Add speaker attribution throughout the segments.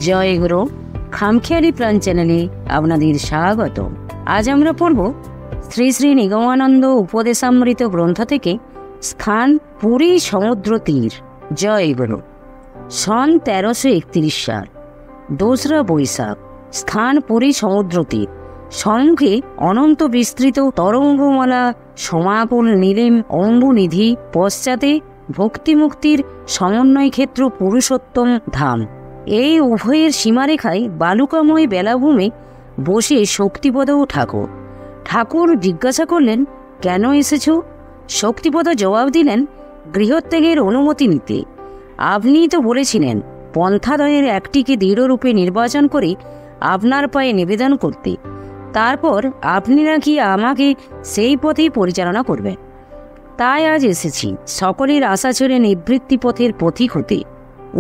Speaker 1: জয় গুরু। খামখেয়ালি প্রাণ চ্যানেলে আপনাদের স্বাগত। আজ আমরা পড়ব শ্রী শ্রী নিগমানন্দ উপদেশামৃত গ্রন্থ থেকে স্থান পুরী সমুদ্র তীর। জয় গুরু। সন 1331 সাল, 2রা বৈশাখ। স্থান পুরী সমুদ্র তীর। সম্মুখে অনন্ত বিস্তৃত তরঙ্গমালা সমাকুল নীলিম অম্বুনিধি, পশ্চাতে ভক্তিমুক্তির সমন্বয় ক্ষেত্র পুরুষোত্তম ধাম। এই উভয়ের সীমারেখায় বালুকাময় বেলাভূমে বসে শক্তিপদ ও ঠাকুর জিজ্ঞাসা করলেন, কেন এসেছ? শক্তিপদ জবাব দিলেন, গৃহত্যাগের অনুমতি নিতে। আপনিই তো বলেছিলেন পন্থাদ্বয়ের একটিকে দৃঢ়রূপে নির্বাচন করে আপনার পায়ে নিবেদন করতে। তারপর আপনি নাকি আমাকে সেই পথেই পরিচালনা করবেন। তাই আজ এসেছি সকলের আশা ছেড়ে নিবৃত্তি পথের পথিক হতে।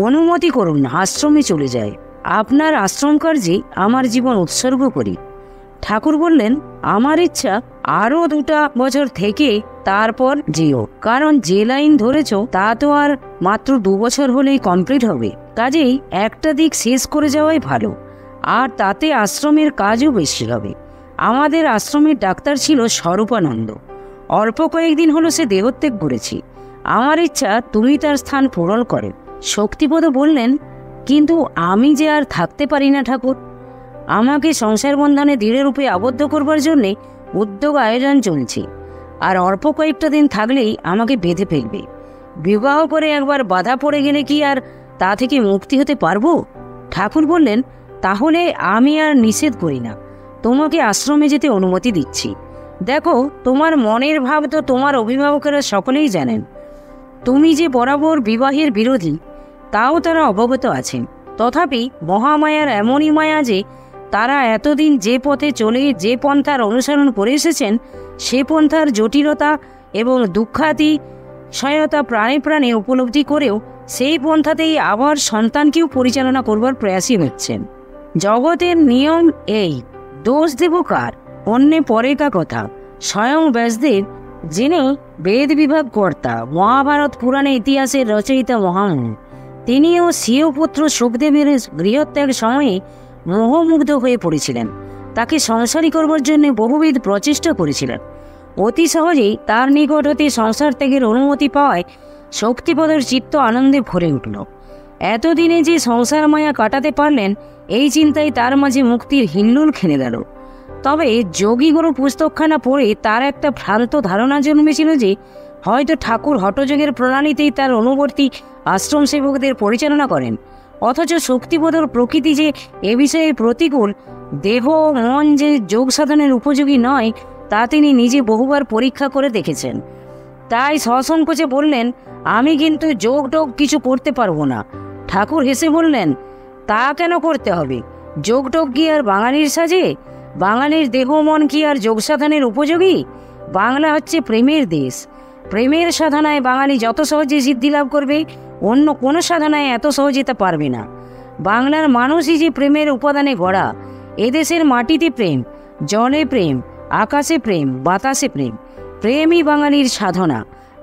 Speaker 1: অনুমতি করুন আশ্রমে চলে যায়। আপনার আশ্রম কার্যে আমার জীবন উৎসর্গ করি। ঠাকুর বললেন, আমার ইচ্ছা আরও 2টা বছর থেকে তারপর যেও, কারণ যে লাইন ধরেছ তা তো আর মাত্র 2 বছর হলেই কমপ্লিট হবে। কাজেই একটা দিক শেষ করে যাওয়াই ভালো, আর তাতে আশ্রমের কাজও বেশি হবে। আমাদের আশ্রমের ডাক্তার ছিল স্বরূপানন্দ। অল্প কয়েকদিন হলো সে দেহত্যাগ করেছি। আমার ইচ্ছা তুমি তার স্থান পূরণ করে। শক্তিপদ বললেন, কিন্তু আমি যে আর থাকতে পারি না ঠাকুর। আমাকে সংসার বন্ধনে দৃঢ়রূপে আবদ্ধ করবার জন্যে উদ্যোগ আয়োজন চলছে, আর অল্প কয়েকটা দিন থাকলেই আমাকে বেঁধে ফেলবে। বিবাহ করে একবার বাধা পড়ে গেলে কি আর তা থেকে মুক্তি হতে পারবো? ঠাকুর বললেন, তাহলে আমি আর নিষেধ করি না, তোমাকে আশ্রমে যেতে অনুমতি দিচ্ছি। দেখো, তোমার মনের ভাব তো তোমার অভিভাবকেরা সকলেই জানেন। তুমি যে বরাবর বিবাহের বিরোধী তাও তারা অবগত আছেন। তথাপি মহামায়ার এমনই মায়া যে তারা এতদিন যে পথে চলে যে পন্থার অনুসরণ করে এসেছেন সে পন্থার জটিলতা এবং দুঃখাতিশয়তা প্রাণে প্রাণে উপলব্ধি করেও সেই পন্থাতেই আবার সন্তানকেও পরিচালনা করবার প্রয়াসী হচ্ছেন। জগতের নিয়ম এই, দোষ দেব কার? অন্যে পরে কা কথা। স্বয়ং ব্যাসদেব, যিনি বেদ বিভাগ কর্তা, মহাভারত পুরাণে ইতিহাসের রচয়িতা মহামুনি, তিনিও স্বীয় পুত্র সুখদেবের গৃহত্যাগ সময়ে মোহমুগ্ধ হয়ে পড়েছিলেন। তাকে সংসারী করবার জন্য বহুবিধ প্রচেষ্টা করেছিলেন। অতি সহজেই তার নিকট হতে সংসার ত্যাগের অনুমতি পাওয়ায় শক্তিপদের চিত্ত আনন্দে ভরে উঠল। এতদিনে যে সংসার মায়া কাটাতে পারলেন এই চিন্তায় তার মাঝে মুক্তির হিল্লোল খেলে গেল। তবে যোগীগুরু পুস্তকখানা পড়ে তার একটা ভ্রান্ত ধারণা জন্মেছিল যে হয়তো ঠাকুর হঠযোগের প্রণালীতেই তার অনুবর্তী আশ্রম সেবকদের পরিচালনা করেন। অথচ শক্তিপদর প্রকৃতি যে এ বিষয়ে প্রতিকূল, দেহ মন যে যোগ সাধনের উপযোগী নয় তা তিনি নিজে বহুবার পরীক্ষা করে দেখেছেন। তাই সসংকোচে বললেন, আমি কিন্তু যোগ টোগ কিছু করতে পারবো না। ঠাকুর হেসে বললেন, তা কেন করতে হবে? যোগ টোগ কি আর বাঙালির সাজে? বাঙালির দেহ মন কি আর যোগ সাধনের উপযোগী? বাংলা হচ্ছে প্রেমের দেশ। প্রেমের সাধনায় বাঙালি যত সহজে সিদ্ধি লাভ করবে অন্য কোনো সাধনায় এত সহজে তা পারবে না। বাংলার মানুষই যে প্রেমের উপাদানে গড়া। এদেশের মাটিতে প্রেম, জলে প্রেম, আকাশে প্রেম, বাতাসে প্রেম। প্রেমই বাঙালির সাধনা,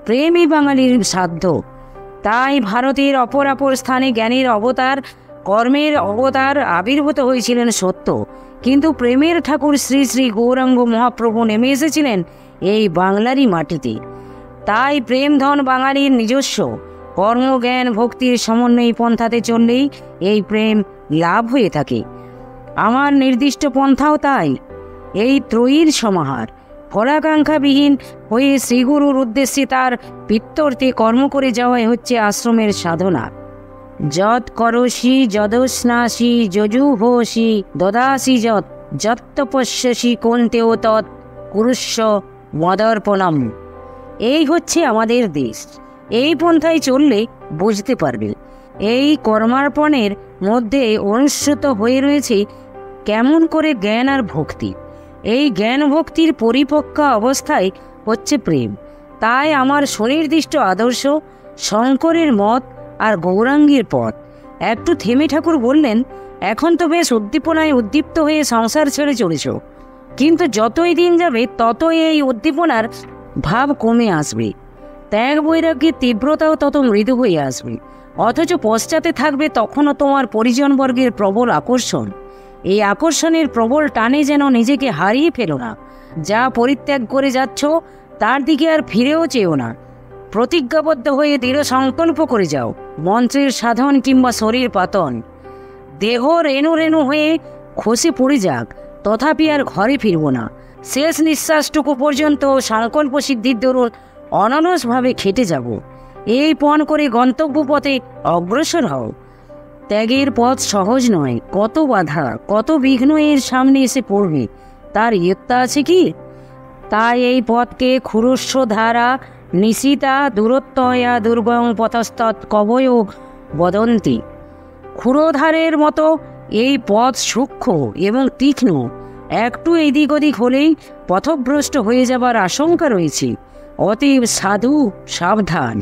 Speaker 1: প্রেমই বাঙালির সাধ্য। তাই ভারতের অপর স্থানে জ্ঞানের অবতার, কর্মের অবতার আবির্ভূত হয়েছিলেন সত্য, কিন্তু প্রেমের ঠাকুর শ্রী শ্রী গৌরাঙ্গ মহাপ্রভু নেমে এসেছিলেন এই বাংলারই মাটিতে। তাই প্রেম ধন বাঙালির নিজস্ব। কর্ম জ্ঞান ভক্তির সমন্বয়ী পন্থাতে চললেই এই প্রেম লাভ হয়ে থাকে। আমার নির্দিষ্ট পন্থাও তাই, এই ত্রয়ীর সমাহার। ফলাকাঙ্ক্ষাবিহীন হয়ে শ্রীগুরুর উদ্দেশ্যে তার পিত্তর্থে কর্ম করে যাওয়াই হচ্ছে আশ্রমের সাধনা। যৎ করসি যদস্নাসি যজুভোসি দদাসি যৎ যত্তপস্যসি কোন্তেও তৎ কুরুষ্য মদর্পণম। এই হচ্ছে আমাদের দেশ। এই পন্থায় চললে বুঝতে পারবে এই কর্মার্পণের মধ্যে অনুসৃত হয়ে রয়েছে কেমন করে জ্ঞান আর ভক্তি। এই জ্ঞান ভক্তির পরিপক্ক অবস্থায় হচ্ছে প্রেম। তাই আমার সুনির্দিষ্ট আদর্শ শঙ্করের মত আর গৌরাঙ্গীর পথ। একটু থেমে ঠাকুর বললেন, এখন তো বেশ উদ্দীপনায় উদ্দীপ্ত হয়ে সংসার ছেড়ে চলেছ, কিন্তু যতই দিন যাবে ততই এই উদ্দীপনার ভাব কমে আসবে। ত্যাগ বৈরাগ্যের তীব্রতাও তত মৃদু হয়ে আসবে। অথচ পশ্চাতে থাকবে তখনও তোমার পরিজনবর্গের প্রবল আকর্ষণ। এই আকর্ষণের প্রবল টানে যেন নিজেকে হারিয়ে ফেলো না। যা পরিত্যাগ করে যাচ্ছ তার দিকে আর ফিরেও চেও না। প্রতিজ্ঞাবদ্ধ হয়ে দৃঢ় সংকল্প করে যাও, মন্ত্রের সাধন কিংবা শরীর পাতন, দেহ রেণু রেণু হয়ে খসে পড়ে যাক, তথাপি আর ঘরে ফিরব না। শেষ নিঃশ্বাসটুকু পর্যন্ত সংকল্প সিদ্ধির দরুন অনলসভাবে খেটে যাব। এই পণ করে গন্তব্য পথে অগ্রসর হও। ত্যাগের পথ সহজ নয়, কত বাধা, কত বিঘ্ন এর সামনে এসে পড়বে, তার ইয়ত্তা আছে কি? তাই এই পথকে ক্ষুরস্ব ধারা নিশিতা দূরত্বয়া দুর্গম পথস্তৎ কবয় বদন্তি। ক্ষুরধারের মতো এই পথ সূক্ষ্ম এবং তীক্ষ্ণ, একটু এদিক ওদিক হলেই পথভ্রষ্ট হয়ে যাবার আশঙ্কা রয়েছে। অতএব সাধু সাবধান।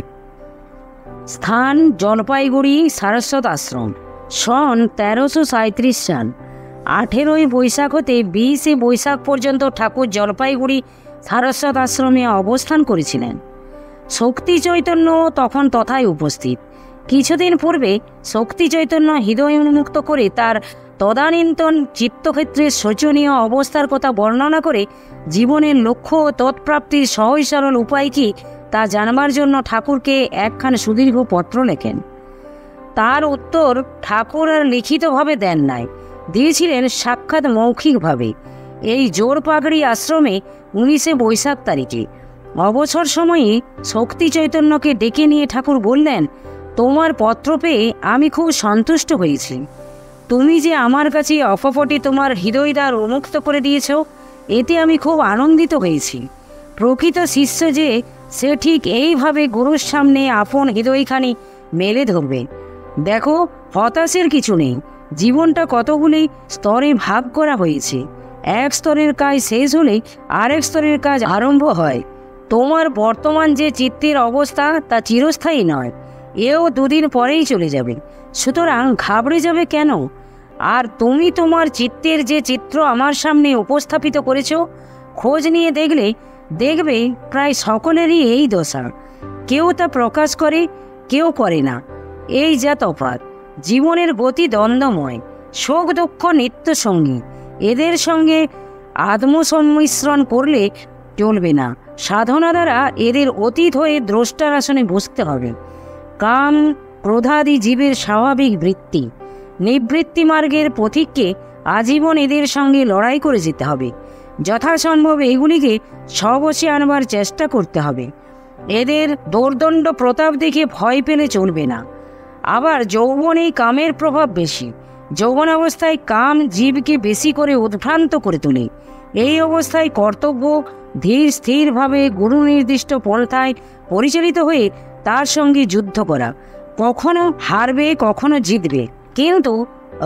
Speaker 1: স্থান জলপাইগুড়ি সারস্বত আশ্রম। সন 1337 সাল। 18ই বৈশাখ হতে 20শে বৈশাখ পর্যন্ত ঠাকুর জলপাইগুড়ি সারস্বত আশ্রমে অবস্থান করেছিলেন। শক্তি চৈতন্য তখন তথায় উপস্থিত। কিছুদিন পূর্বে শক্তি চৈতন্য হৃদয় উন্মুক্ত করে তার তদানীন্তন চিত্তক্ষেত্রের শোচনীয় অবস্থার কথা বর্ণনা করে জীবনের লক্ষ্য ও তৎপ্রাপ্তির সহজ সরল উপায় কি তা জানবার জন্য ঠাকুরকে একখান সুদীর্ঘ পত্র লেখেন। তার উত্তর ঠাকুর আর লিখিতভাবে দেন নাই, দিয়েছিলেন সাক্ষাৎ মৌখিকভাবে এই জোরপাগড়ি আশ্রমে 19শে বৈশাখ তারিখে। অবসর সময়ে শক্তি চৈতন্যকে ডেকে নিয়ে ঠাকুর বললেন, তোমার পত্র পেয়ে আমি খুব সন্তুষ্ট হয়েছি। তুমি যে আমার কাছে অকপটে তোমার হৃদয়দ্বার উন্মুক্ত করে দিয়েছ, এতে আমি খুব আনন্দিত হয়েছি। প্রকৃত শিষ্য যে সে ঠিক এইভাবে গুরুর সামনে আপন হৃদয়খানি মেলে ধরবে। দেখো, হতাশের কিছু নেই। জীবনটা কতগুলি স্তরে ভাগ করা হয়েছে। এক স্তরের কাজ শেষ হলে আরেক স্তরের কাজ আরম্ভ হয়। তোমার বর্তমান যে চিত্তের অবস্থা তা চিরস্থায়ী নয়, এও দুদিন পরেই চলে যাবে। সুতরাং ঘাবড়ে যাবে কেন? আর তুমি তোমার চিত্তের যে চিত্র আমার সামনে উপস্থাপিত করেছ, খোঁজ নিয়ে দেখবে প্রায় সকলেরই এই দশা। কেউ তা প্রকাশ করে, কেউ করে না। এই যা তফাৎ। জীবনের গতি দ্বন্দ্বময়, শোক দুঃখ নিত্য সঙ্গী। এদের সঙ্গে আত্মসম্মিশ্রণ করলে চলবে না। সাধনা দ্বারা এদের অতীত হয়ে দ্রষ্টার আসনে বসতে হবে। কাম ক্রোধাদি জীবের স্বাভাবিক বৃত্তি। নিবৃত্তি মার্গের পথিককে আজীবন এদের সঙ্গে লড়াই করে যেতে হবে। যথাসম্ভব এগুলিকে স্ববশে আনবার চেষ্টা করতে হবে। এদের দোর্দণ্ড প্রতাপ দেখে ভয় পেলে চলবে না। আবার যৌবনেই কামের প্রভাব বেশি। যৌবন অবস্থায় কাম জীবকে বেশি করে উদ্ভ্রান্ত করে তোলে। এই অবস্থায় কর্তব্য ধীর স্থিরভাবে গুরু নির্দিষ্ট পন্থায় পরিচালিত হয়ে তার সঙ্গে যুদ্ধ করা। কখনো হারবে, কখনো জিতবে, কিন্তু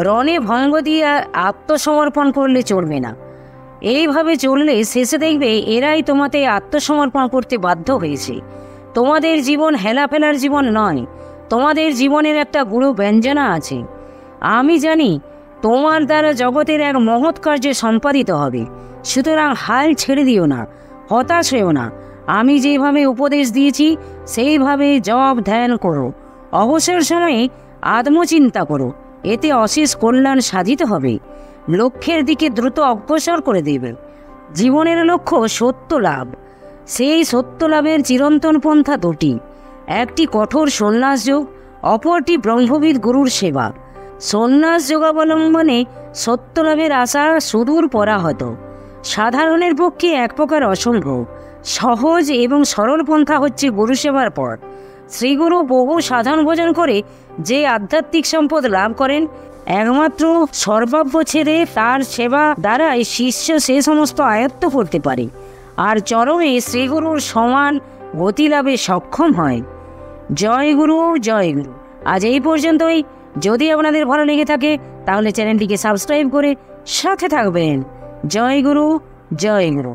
Speaker 1: রণে ভঙ্গ দিয়ে আত্মসমর্পণ করলে চলবে না। এইভাবে চললে শেষে দেখবে এরাই তোমাতে আত্মসমর্পণ করতে বাধ্য হয়েছে। তোমাদের জীবন হেলাফেলার জীবন নয়। তোমাদের জীবনের একটা গুরু ব্যঞ্জনা আছে। আমি জানি তোমার দ্বারা জগতের এক মহৎ কার্য সম্পাদিত হবে। সুতরাং হাল ছেড়ে দিও না, হতাশ হয়েও না। আমি যেভাবে উপদেশ দিয়েছি সেইভাবে জপ ধ্যান করো। অবসর সময়ে আত্মচিন্তা করো, এতে অশেষ কল্যাণ সাধিত হবে। লক্ষ্যের দিকে দ্রুত অগ্রসর করে দেবে। জীবনের লক্ষ্য সত্য লাভ। সেই সত্য লাভের চিরন্তন পন্থা দুটি, একটি কঠোর সন্ন্যাস যোগ, অপরটি ব্রহ্মবিদ গুরুর সেবা। সন্ন্যাস যোগাবলম্বনে সত্য লাভের আশা সুদূর পরাহত, সাধারণের পক্ষে এক প্রকার অসম্ভব। সহজ এবং সরল পন্থা হচ্ছে গুরু সেবার পথ। শ্রীগুরু বহু সাধন ভোজন করে যে আধ্যাত্মিক সম্পদ লাভ করেন, একমাত্র সর্বাব্য ছেড়ে তার সেবা দ্বারাই শিষ্য সে সমস্ত আয়ত্ত করতে পারে, আর চরমে শ্রীগুরুর সমান গতি লাভে সক্ষম হয়। জয় গুরু, জয় গুরু। আজ এই পর্যন্তই। যদি আপনাদের ভালো লেগে থাকে তাহলে চ্যানেলটিকে সাবস্ক্রাইব করে সাথে থাকবেন। জয় গুরু, জয় গুরু।